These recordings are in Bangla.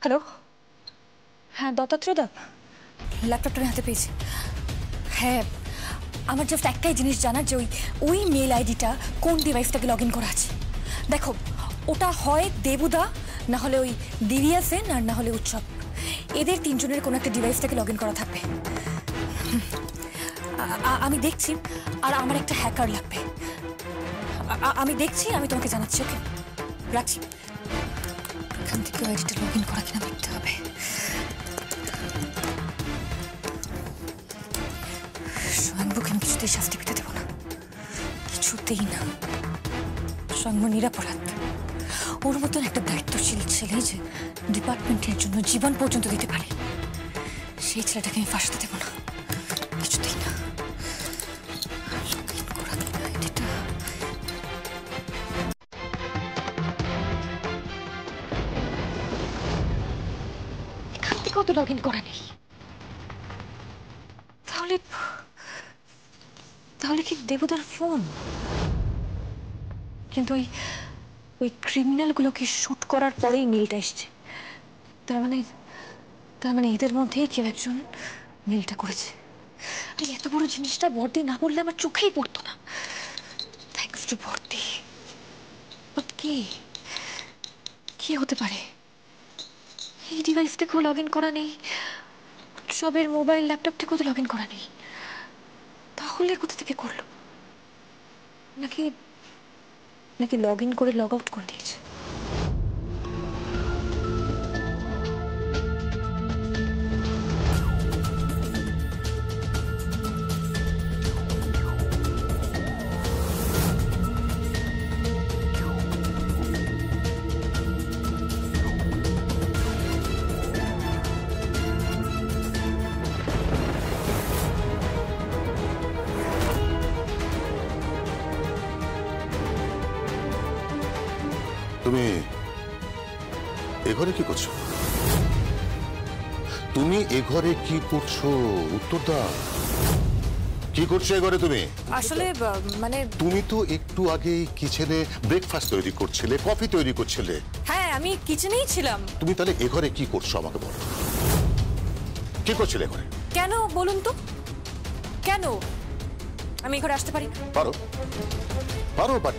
হ্যালো, হ্যাঁ দত্তাত্রেয় দা, ল্যাপটপটা আমি হাতে পেয়েছি। হ্যাঁ, আমার জাস্ট একটাই জিনিস জানার যে ওই মেল আইডিটা কোন ডিভাইসটাকে লগ ইন করা আছে। দেখো, ওটা হয় দেবুদা, না হলে ওই দিব্যা সেন, আর না হলে উৎসব। এদের তিনজনের কোনো একটা ডিভাইসটাকে লগ ইন করা থাকবে। আমি দেখছি, আর আমার একটা হ্যাকার লাগবে। আমি দেখছি, আমি তোমাকে জানাচ্ছি। ওকে, রাখছি। এখান থেকে আইডিটা লগ ইন করা কিনা দেখতে হবে। স্বয়ংভূকে আমি কিছুতেই শাস্তি পেতে দেবো না, কিছুতেই না। স্বয়ংভূ নিরাপরাধ। ওর মতন একটা দায়িত্বশীল ছেলে যে ডিপার্টমেন্টের জন্য জীবন পর্যন্ত দিতে পারে, সেই ছেলেটাকে আমি ফাঁসাতে দেবো না, কিছুতেই না। এখান থেকেও তো লগ ইন করা নেই। তাহলে তাহলে কি দেবুদার ফোন? কিন্তু ওই ক্রিমিনালগুলোকে শুট করার পরেই মেলটা এসছে। তার মানে এদের মধ্যেই কেউ একজন মেলটা করেছে। আর এত বড় জিনিসটা বর্দি না বললে আমার চোখেই পড়তো না। থ্যাঙ্কস টু বর্দি। কি হতে পারে? এই ডিভাইস থেকেও লগ ইন করা নেই, উৎসবের মোবাইল ল্যাপটপ থেকেও তো লগ ইন করা নেই। তাহলে কোথা থেকে করলো? নাকি লগ ইন করে লগ আউট করে দিয়েছে? তুমি এ ঘরে কি করছো? তুমি এ ঘরে কি করছো? উত্তর দাও। কি করছো এ ঘরে তুমি? আসলে মানে তুমি তো একটু আগে কিচেনে ব্রেকফাস্ট তৈরি করছিলে, কফি তৈরি করছিলে। হ্যাঁ, আমি কিচেনেই ছিলাম। তুমি তাহলে এ ঘরে কি করছো আমাকে বলো। কি করছিলে এ ঘরে? কেন বলুন তো, কেন আমি এ ঘরে আসতে পারি? পারো পারো, বাট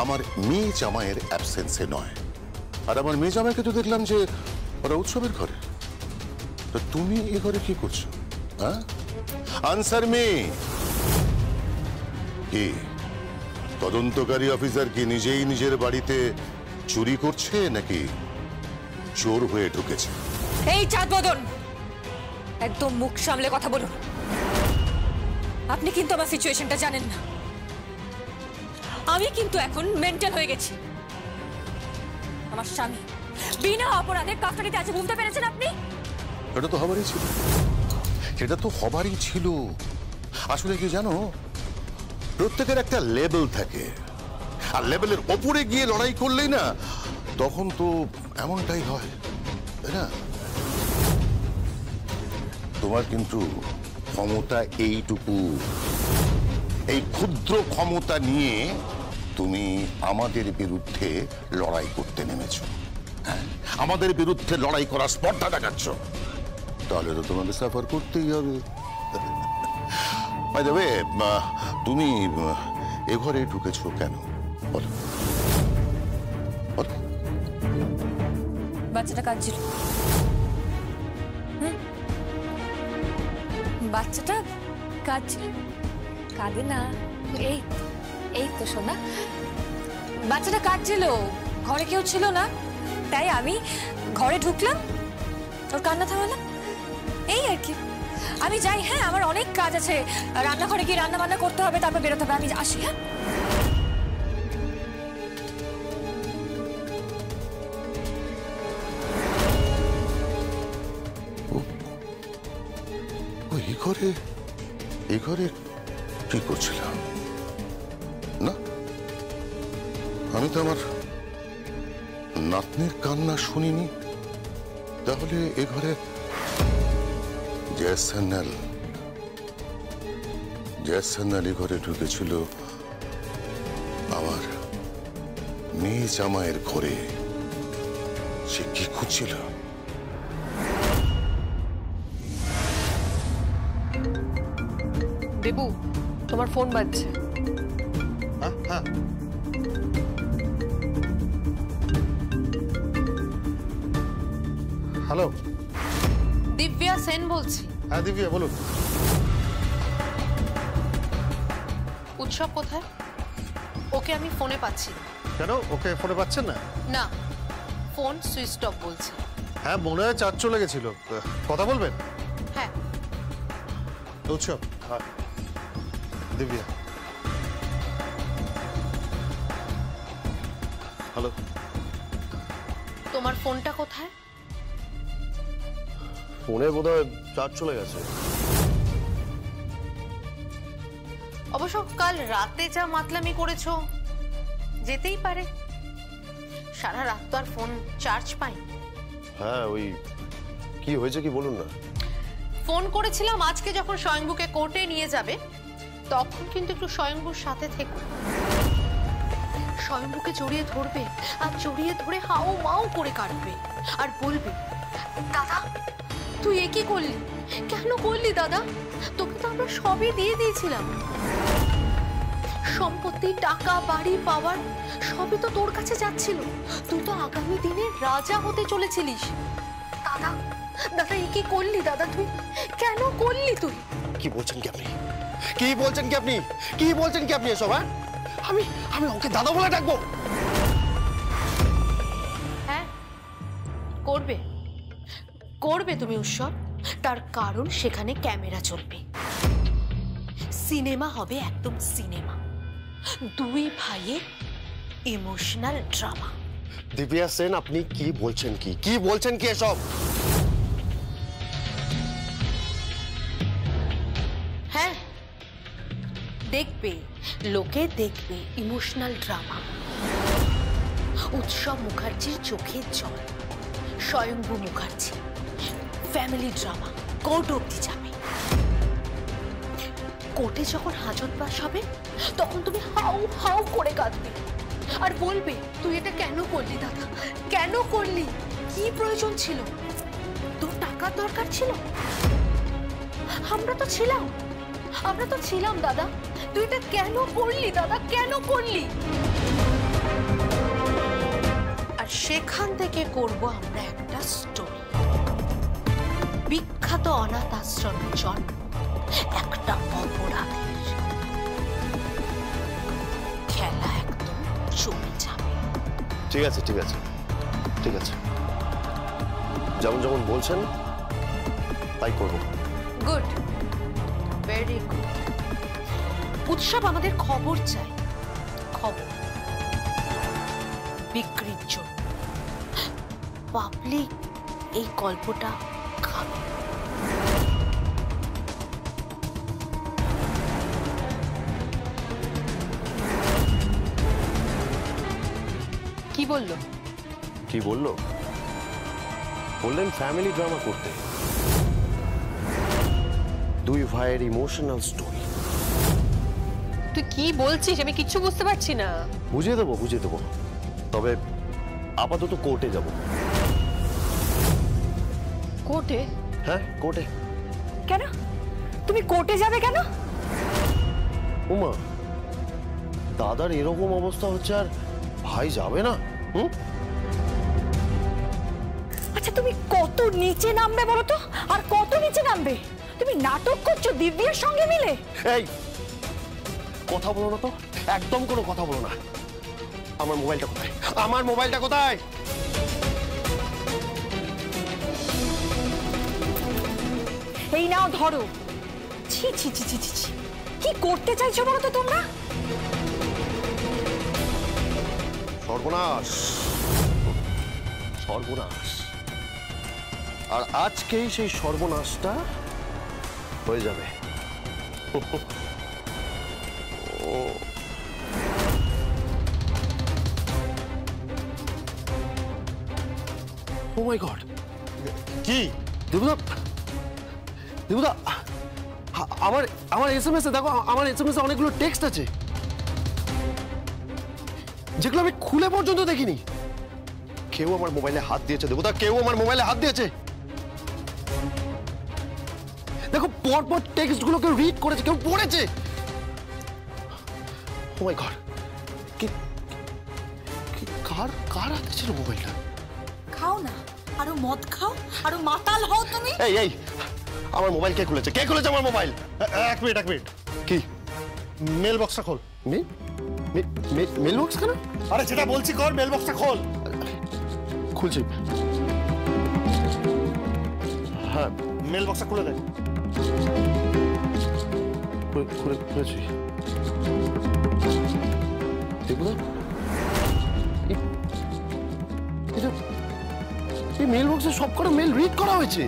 আমার মেয়ে জামাইয়ের অ্যাবসেন্সে নয়। আর আমার মেয়ে জামাইকে তো দেখলাম যে ওরা উৎসবের ঘরে। তো তুমি এ ঘরে কি করছো? হ্যাঁ, আনসার মি। কি তদন্তকারী অফিসার কি নিজেই নিজের বাড়িতে চুরি করছে নাকি চোর হয়ে ঢুকেছে? এই চাঁদ বদন, একদম মুখ সামলে কথা বলুন। আপনি কিন্তু আমার সিচুয়েশনটা জানেন না। আমি কিন্তু এখন মেন্টাল হয়ে গেছি। আমার স্বামী বিনা অপরাধে কাস্টাডিতে আছে, বুঝতে পেরেছেন আপনি? এটা তো হবারই ছিল, সেটা তো হবারই ছিল। আসলে কি জানো, প্রত্যেকের একটা লেভেল থাকে, আর লেভেলের ওপরে গিয়ে লড়াই করলেই না তখন তো এমনটাই হয়, তাই না? তোমার কিন্তু ক্ষমতা এইটুকু, এই ক্ষুদ্র ক্ষমতা নিয়ে তুমি আমাদের বিরুদ্ধে লড়াই করতে নেমেছো। হ্যাঁ, আমাদের বিরুদ্ধে লড়াই করার স্পর্ধা দেখাচ্ছ, তাহলে তো তোমাকে সাফার করতেই হবে। বাই দ্য ওয়ে, তুমি এ ঘরে ঢুকেছো কেন বলো? বলো। বাচ্চাটা কাঁদছিল। বাচ্চাটা কাঁদছিল? কাঁদে না, এই তো শোনা, বাচ্চাটা কাঁদছিল, ঘরে কেউ ছিল না, তাই আমি ঘরে ঢুকলাম, ওর কান্না থামালাম, এই আর কি। আমি যাই, হ্যাঁ আমার অনেক কাজ আছে, রান্নাঘরে গিয়ে রান্না বান্না করতে হবে, তারপর বেরোতে হবে, আমি আসি। হ্যাঁ, এই ঘরে কি করছিলাম? না, আমি তো আমার নাতনির কান্না শুনিনি। তাহলে এ ঘরে জয়সান্নাল এ ঘরে ঢুকেছিল আমার মেয়ে জামাইয়ের ঘরে। সে কি খুঁজছিল? দেবু, তোমার ফোন বাজছে। হ্যাঁ, হ্যালো। দিব্যা সেন বলছি। হ্যাঁ দিব্যা, বলুন। উৎসব কোথায়? ওকে আমি ফোনে পাচ্ছি না। কেন, ওকে ফোনে পাচ্ছেন না? না, ফোন সুইচ অফ বলছে। হ্যাঁ, মনে হয় চার্জ চলে গেছিল। কথা বলবেন? হ্যাঁ। উৎসব। হ্যাঁ দিব্যা। হ্যালো। তোমার ফোনটা কোথায়? ফোনে বোধহয় চার্জ চলে গেছে। অবশ্য কাল রাতে যা মাতলামি করেছো, যেতেই পারে। সারা রাত তো আর ফোন চার্জ পাই। হ্যাঁ, ওই কি হয়েছে কি বলুন না। ফোন করেছিলাম আজকে যখন স্বয়ংভূকে কোর্টে নিয়ে যাবে, তখন কিন্তু একটু স্বয়ংভূর সাথে থেকো। স্বয়ংভূকে জড়িয়ে ধরবে, আর জড়িয়ে ধরে হাও মাও করে কাটবে, আর বলবে, দাদা তুই এ কি করলি, কেন করলি দাদা? তোকে তো আমরা সবই দিয়ে দিয়েছিলাম, সম্পত্তি, টাকা, বাড়ি, পাওয়ার সবই তো তোর কাছে যাচ্ছিল। তুই তো আগামী দিনে রাজা হতে চলেছিলিস। দাদা দাদা এ কি করলি দাদা? তুই কেন করলি? তুই কি বলছেন কি আপনি? কি বলছেন কি আপনি? কি বলছেন কি আপনি এসব? হ্যাঁ, আমি আমি ওকে দাদা বলে ডাকবো? হ্যাঁ, করবে করবে তুমি উৎসব। তার কারণ সেখানে ক্যামেরা চলবে, সিনেমা হবে, একদম সিনেমা। দুই ভাইয়ের ইমোশনাল ড্রামা। দিব্যা সেন, আপনি কি বলছেন কি? কি বলছেন কি এসব? হ্যাঁ, দেখবে, লোকে দেখবে ইমোশনাল ড্রামা। উৎসব মুখার্জির চোখের জল, স্বয়ংভূ মুখার্জি, ফ্যামিলি ড্রামা কোর্ট অব্দি যাবে। কোর্টে যখন হাজতবাস হবে, তখন তুমি হাউ হাউ করে কাঁদবে আর বলবে, তুই এটা কেন করলি দাদা? কেন করলি? কি প্রয়োজন ছিল? তোর টাকার দরকার ছিল? আমরা তো ছিলাম দাদা। তুই এটা কেন করলি দাদা? কেন করলি? আর সেখান থেকে করব আমরা একটা স্টোরি। বিখ্যাত অনাথ আশ্রমের জন্ম একটা অপরাধের। খেলা একদম চলে যাবে। ঠিক আছে, ঠিক আছে, ঠিক আছে, যেমন যেমন বলছেন তাই করবো। Good, very good. উৎসব আমাদের খবর চাই, খবর বিক্রির জন্য। পাবলিক এই গল্পটা খাবে। কি বললো? কি বললো? বললেন ফ্যামিলি ড্রামা করতে, দুই ভাইয়ের ইমোশনাল স্টোরি। তুই কি বলছিস? আমি কিচ্ছু বুঝতে পারছি না। বুঝিয়ে দেবো, বুঝিয়ে দেবো, তবে আপাতত কোর্টে যাব। কোর্টে? হ্যাঁ, কোর্টে। কেন তুমি কোর্টে যাবে কেন? উমা, দাদার এরকম অবস্থা হচ্ছে আর ভাই যাবে না? হুম, আচ্ছা তুমি কত নিচে নামবে বলো তো? আর কত নিচে নামবে? তুমি নাটক করছো দিব্যার সঙ্গে মিলে। এই কথা বলো না তো, একদম কোনো কথা বলো না। আমার মোবাইলটা কোথায়? আমার মোবাইলটা কোথায়? এই নাও ধরো। ছি ছি ছি ছি ছি, কি করতে চাইছো বলো তো তোমরা? সর্বনাশ, সর্বনাশ। আর আজকেই সেই সর্বনাশটা হয়ে যাবে। ও মাই গড, কি দেবুদা? দেবুদা, আমার আমার এসএমএস এ দেখো, আমার এসএমএস এ অনেকগুলো টেক্সট আছে যেগুলো আমি খুলে পর্যন্ত দেখিনি। কেউ আমার মোবাইলে হাত দিয়েছে দেবুদা, কেউ আমার মোবাইলে হাত দিয়েছে। দেখো পরপর টেক্সট গুলো কেউ রিড করেছে, কেউ পড়েছে। ও মাই গড, কার কার হাতে ছিল মোবাইলটা? খাও না, আরো মদ খাও, আরো মাতাল হও তুমি। এই এই আমার মোবাইল কে খুলেছে? কে খুলেছে আমার মোবাইল? এক মিনিট কি? মেল বক্সটা খোল। মেল বক্স কেন? আরে যেটা বলছি কর, মেল বক্সটা খোল। খুলছি। হ্যাঁ মেল বক্সটা খুলে দে। খুলেছি। দেখো না, এই মেল বক্সে সবকটা মেল রিড করা হয়েছে।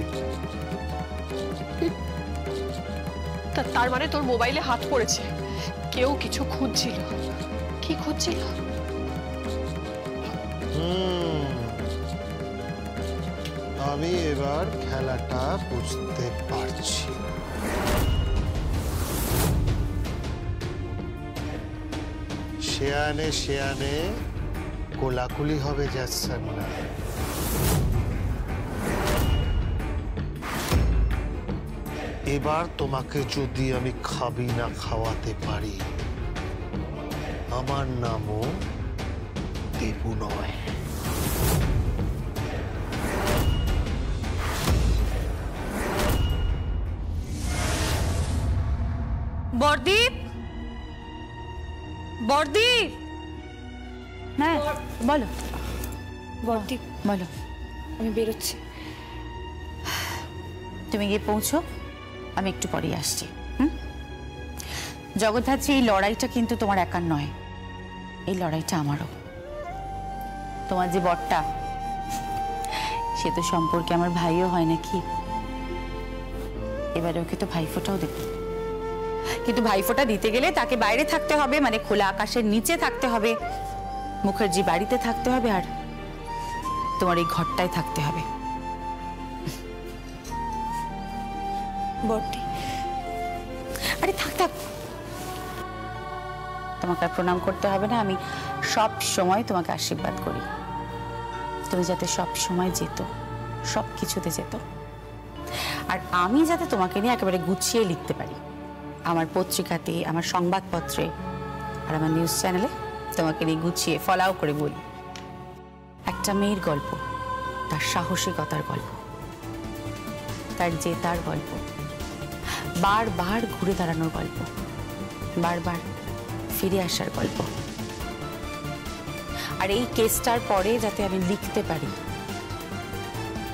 তার মানে তোর মোবাইলে হাত পড়েছে, কেউ কিছু খুঁজছিল। কি খুঁজছিল? আমি এবার খেলাটা বুঝতে পারছি। শেয়ানে শেয়ানে কোলাকুলি হবে যাচ্ছেন না। এবার তোমাকে যদি আমি খাবি না খাওয়াতে পারি, আমার নামও দেবু নয়। বরদীপ, বরদীপ, হ্যাঁ বলো বরদীপ, বলো। আমি বেরোচ্ছি। তুমি গিয়ে পৌঁছো, আমি একটু পরেই আসছি। জগদ্ধাত্রী, এই লড়াইটা কিন্তু তোমার একার নয়, এই লড়াইটা আমারও। তোমার যে বরটা, সে তো সম্পর্কে আমার ভাইও হয় নাকি। এবারে ওকে তো ভাইফোঁটাও দেব, কিন্তু ভাইফোঁটা দিতে গেলে তাকে বাইরে থাকতে হবে, মানে খোলা আকাশের নিচে থাকতে হবে, মুখার্জি বাড়িতে থাকতে হবে, আর তোমার এই ঘরটায় থাকতে হবে। বরদি, আরে থাক থাক, তোমাকে আর প্রণাম করতে হবে না। আমি সব সময় তোমাকে আশীর্বাদ করি, তুমি যাতে সব সময় যেত, সব কিছুতে যেত, আর আমি যাতে তোমাকে নিয়ে একেবারে গুছিয়ে লিখতে পারি আমার পত্রিকাতে, আমার সংবাদপত্রে, আর আমার নিউজ চ্যানেলে তোমাকে নিয়ে গুছিয়ে ফলাও করে বলি। একটা মেয়ের গল্প, তার সাহসিকতার গল্প, তার জেতার গল্প, বারবার ঘুরে দাঁড়ানোর গল্প, বারবার ফিরে আসার গল্প। আর এই কেসটার পরে যাতে আমি লিখতে পারি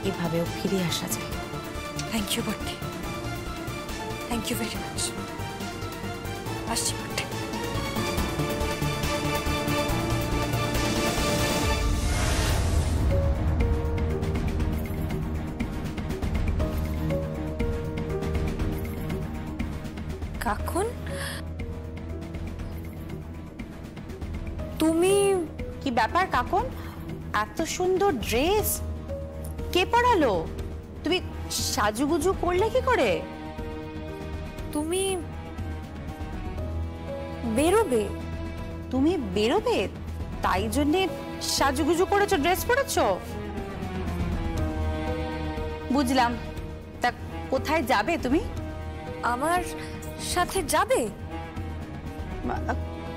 এভাবেও ফিরে আসা যায়। থ্যাংক ইউ বরদি, থ্যাংক ইউ ভেরি মাচ। আসছি বরদি। কাকুন, তুমি কি ব্যাপার কাকুন, এত সুন্দর ড্রেস কে পরালো? তুমি সাজুগুজু করলে কি করে? তুমি বেরোবে? তুমি বেরোবে তাই জন্যে সাজুগুজু করেছো, ড্রেস পরেছো? বুঝলাম। তা কোথায় যাবে তুমি? আমার সাথে যাবে?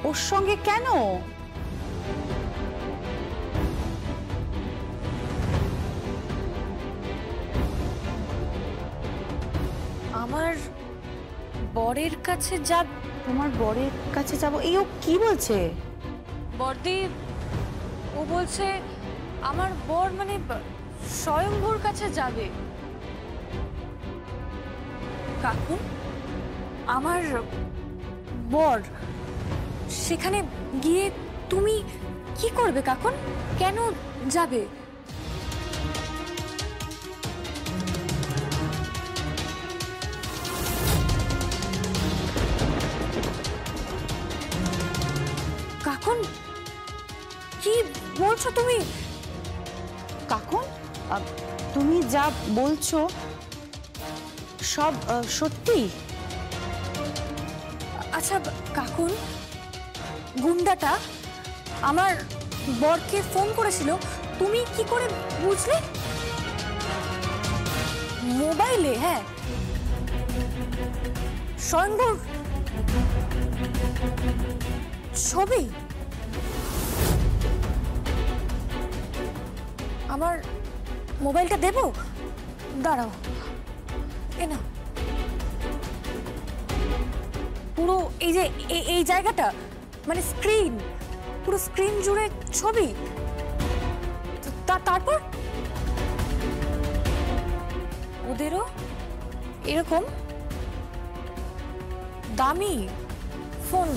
ওর সঙ্গে কেন? আমার বরের কাছে যাব। তোমার বরের কাছে যাব? এই ও কি বলছে? বরদি, ও বলছে আমার বর মানে স্বয়ম্ভুর কাছে যাবে। কাকু, আমার বর সেখানে গিয়ে তুমি কি করবে কাকুন? কেন যাবে? কাকুন, কি বলছো তুমি? কাকুন, তুমি যা বলছো সব সত্যি? আচ্ছা কাকুন, গুন্ডাটা আমার বরকে ফোন করেছিল তুমি কি করে বুঝলে? মোবাইলে? হ্যাঁ, স্বয়ংবর ছবি। আমার মোবাইলটা দেবো? দাঁড়াও, এ না, পুরো এই যে এই জায়গাটা, মানে স্ক্রিন, পুরো স্ক্রিন জুড়ে ছবি। তারপর ওদেরও এরকম দামি ফোন।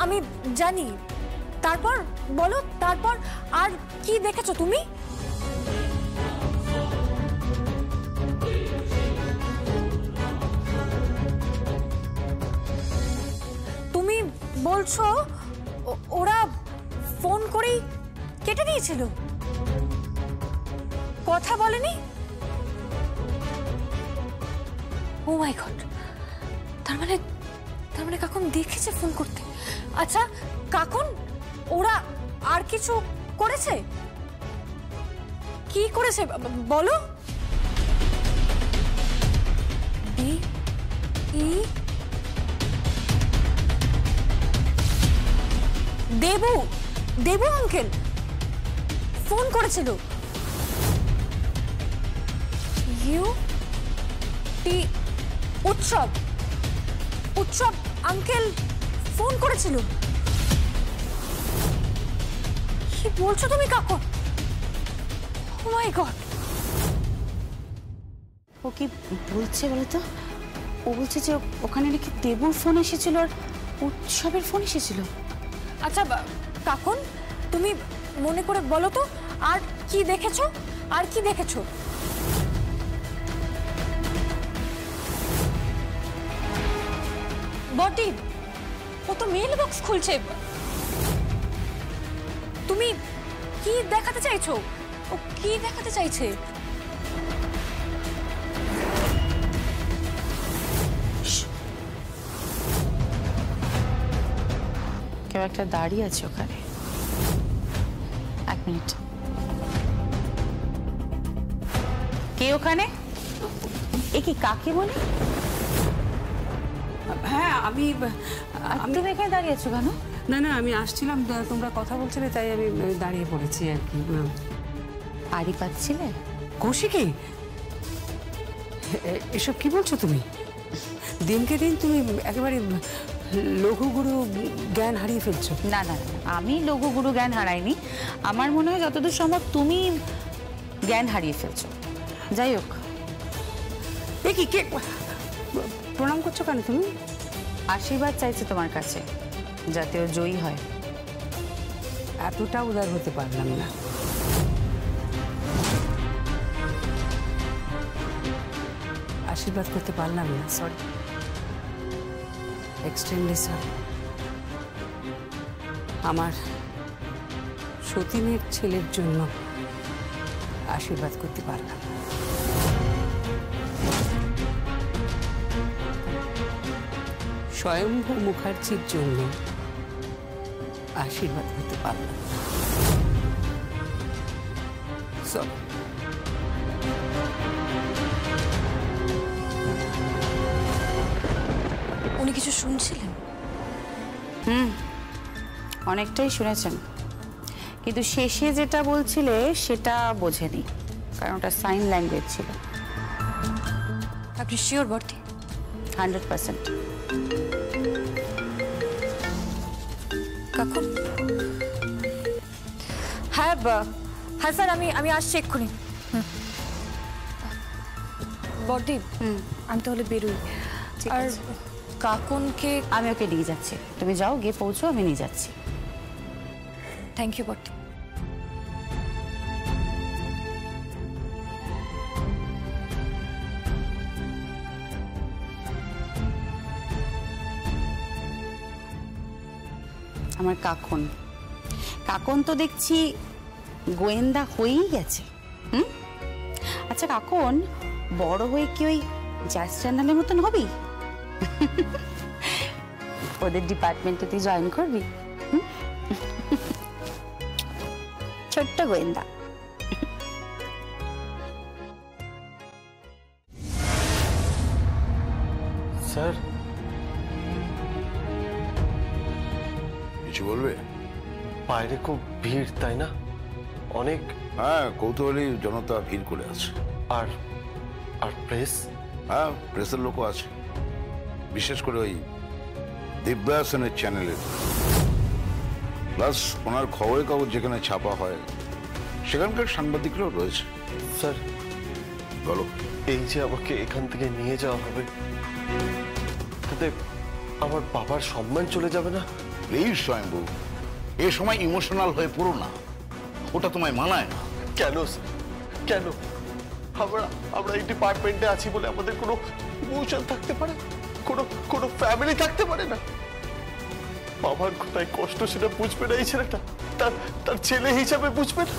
আমি জানি। তারপর বলো, তারপর আর কি দেখেছো তুমি? তুমি বলছো ওরা ফোন করেই কেটে দিয়েছিল, কথা বলেনি? ও মাই গড, তার মানে কাকুন দেখেছে ফোন করতে। আচ্ছা কাকুন, ওরা আর কিছু করেছে? কি করেছে বলো? দেবু আঙ্কেল ফোন করেছিল। উৎসব আঙ্কেল ফোন করেছিল। কি বলছো তুমি কাকু? ও মাই গড, ও কি বলছে বলো তো? ও বলছে যে ওখানে নাকি দেবুর ফোন এসেছিল আর উৎসবের ফোন এসেছিল। আচ্ছা কাকুন, তুমি মনে করে বলো তো, আর কি দেখেছো? আর কি দেখেছো? বটি, ও তো মেল বক্স খুলছে। তুমি কি দেখাতে চাইছো? ও কি দেখাতে চাইছে? কেউ একটা দাঁড়িয়ে আছে ওখানে। এক মিনিট, কে ওখানে? এ কি কাকে বলে? হ্যাঁ, আমি তুমি এখানে দাঁড়িয়ে আছো কেন? না না, আমি আসছিলাম, তোমরা কথা বলছিলে তাই আমি দাঁড়িয়ে পড়েছি আর কি। আড়ি পাচ্ছিলে? কৌশিকী, এসব কি বলছো তুমি? দিনকে দিন তুমি একেবারে লঘুগুরু জ্ঞান হারিয়ে ফেলছো। না না, আমি লঘুগুরু জ্ঞান হারাইনি। আমার মনে হয় যতদূর সম্ভব তুমি জ্ঞান হারিয়ে ফেলছো। যাই হোক, এ কি, কে প্রণাম করছো কেন তুমি? আশীর্বাদ চাইছে তোমার কাছে, যাতে ও জয়ী হয়। এতটা উদার হতে পারলাম না। আশীর্বাদ করতে পারলাম না, সরি, এক্সট্রিমলি সরি। আমার সতীনের ছেলের জন্য আশীর্বাদ করতে পারলাম না। স্বয়ম্ভু মুখার্জির জন্য আশীর্বাদ করতে পারলাম না। সরি। উনি কিছু শুনছিলেন? অনেকটাই শুনেছেন, কিন্তু শেষে যেটা বলছিলে সেটা বোঝেনি, কারণ ওটা সাইন ল্যাঙ্গুয়েজ ছিল। আপনি শিওর বটি? 100%। কাকু, হ্যাঁ হ্যাঁ স্যার, আমি আসছি এক্ষুনি। বটি, আমি তাহলে বেরোই। আর কাকুনকে আমি ওকে নিয়ে যাচ্ছি, তুমি যাও, গিয়ে পৌঁছো, আমি নিয়ে যাচ্ছি। থ্যাংক ইউ বটি। আমার কাকন, কাকন তো দেখছি গোয়েন্দা হয়েই গেছে। আচ্ছা কাকন, বড় হয়ে কি ওই জ্যাজ চ্যানেলের মতন হবি? ওদের ডিপার্টমেন্টে তুই জয়েন করবি? ছোট্ট গোয়েন্দা। স্যার কিছু বলবে? বাইরে খুব ভিড়, তাই না? অনেক। হ্যাঁ, কৌতূহলী জনতা ভিড় করে আছে। আর আর প্রেস? হ্যাঁ, প্রেসের লোকও আছে, বিশেষ করে ওই দিব্যা সেনের চ্যানেলের, প্লাস ওনার খবরের কাগজ যেখানে ছাপা হয় সেখানকার সাংবাদিকরাও রয়েছে। স্যার বলো। এই যে আমাকে এখান থেকে নিয়ে যাওয়া হবে, তাতে আমার বাবার সম্মান চলে যাবে না? প্লিজ স্বয়ম্ভু, এ সময় ইমোশনাল হয়ে পড়ো না, ওটা তোমায় মানায় না। কেন স্যার, কেন? আমরা আমরা এই ডিপার্টমেন্টে আছি বলে আমাদের কোনো ইমোশন থাকতে পারে, কোনো ফ্যামিলি থাকতে পারে না? বাবার কোথায় কষ্ট সেটা বুঝবে না এই ছেলেটা, তার ছেলে হিসাবে বুঝবে না?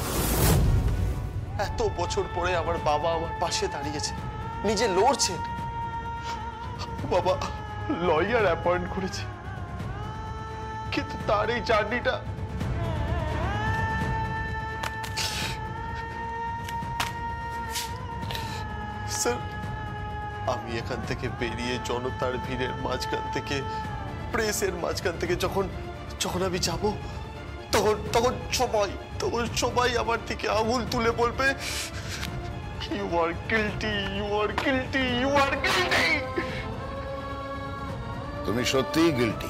এত বছর পরে আমার বাবা আমার পাশে দাঁড়িয়েছে, নিজে লড়ছেন। বাবা লয়ার অ্যাপয়েন্ট করেছে, কিন্তু তার এই জার্নিটা স্যার, আমি এখান থেকে বেরিয়ে জনতার ভিড়ের মাঝখান থেকে, প্রেসের মাঝখান থেকে যখন আমি যাব, তখন সবাই আমার দিকে আঙুল তুলে বলবে, you are guilty, you are guilty, you are guilty. তুমি সত্যিই গিল্টি।